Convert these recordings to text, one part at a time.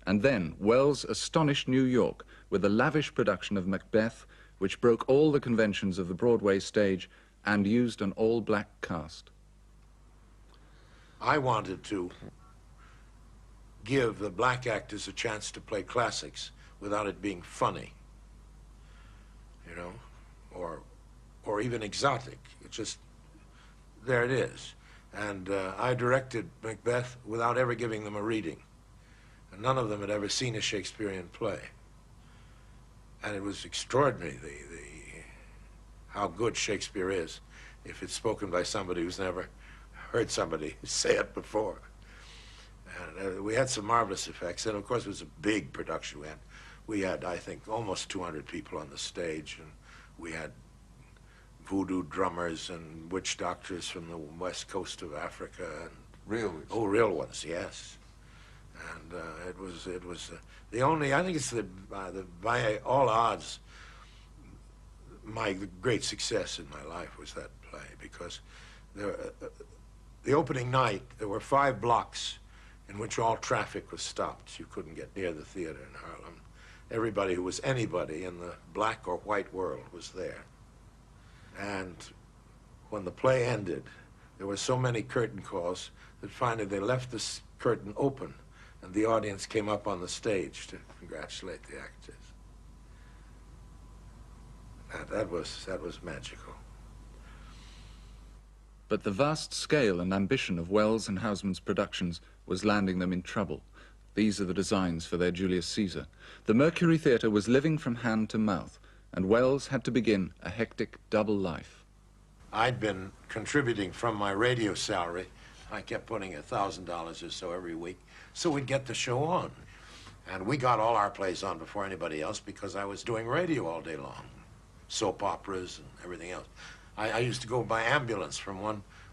And then Wells astonished New York with a lavish production of Macbeth, which broke all the conventions of the Broadway stage and used an all-black cast. I wanted to give the black actors a chance to play classics without it being funny, you know, or even exotic. It's just, there it is. And I directed Macbeth without ever giving them a reading. And none of them had ever seen a Shakespearean play. And it was extraordinary, how good Shakespeare is if it's spoken by somebody who's never heard somebody say it before. And we had some marvelous effects, and of course it was a big production. We had, I think, almost 200 people on the stage, and we had voodoo drummers and witch doctors from the west coast of Africa. And real witch? Oh, real ones, yes. And it was the only, I think it's by all odds, the great success in my life was that play, because the opening night, there were 5 blocks in which all traffic was stopped. You couldn't get near the theater in Harlem. Everybody who was anybody in the black or white world was there. And when the play ended, there were so many curtain calls that finally they left this curtain open, and the audience came up on the stage to congratulate the actors. That was magical. But the vast scale and ambition of Wells and Houseman's productions was landing them in trouble. These are the designs for their Julius Caesar. The Mercury Theatre was living from hand to mouth, and Wells had to begin a hectic double life. I'd been contributing from my radio salary. I kept putting $1,000 or so every week, so we'd get the show on. And we got all our plays on before anybody else because I was doing radio all day long, soap operas and everything else. I used to go by ambulance from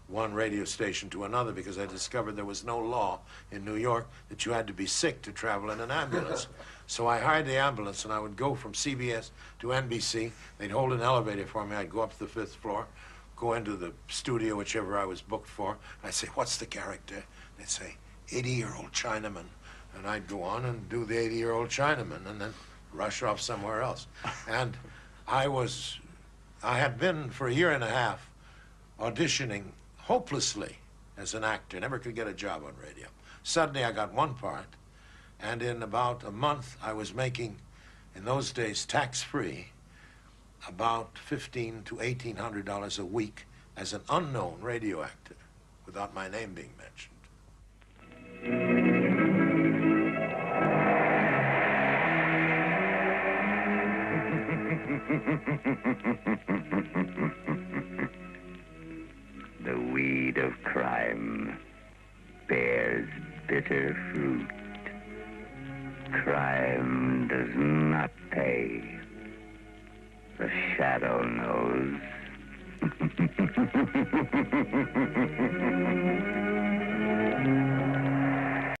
one radio station to another because I discovered there was no law in New York that you had to be sick to travel in an ambulance. So I hired the ambulance, and I would go from CBS to NBC. They'd hold an elevator for me. I'd go up to the 5th floor, go into the studio, whichever I was booked for. I'd say, "What's the character?" They'd say, 80-year-old Chinaman. And I'd go on and do the 80-year-old Chinaman and then rush off somewhere else. And I had been for a year and a half auditioning hopelessly as an actor, never could get a job on radio. Suddenly I got one part, and in about a month I was making, in those days tax-free, about $1,500 to $1,800 a week as an unknown radio actor without my name being mentioned. The weed of crime bears bitter fruit. Crime does not pay. The shadow knows.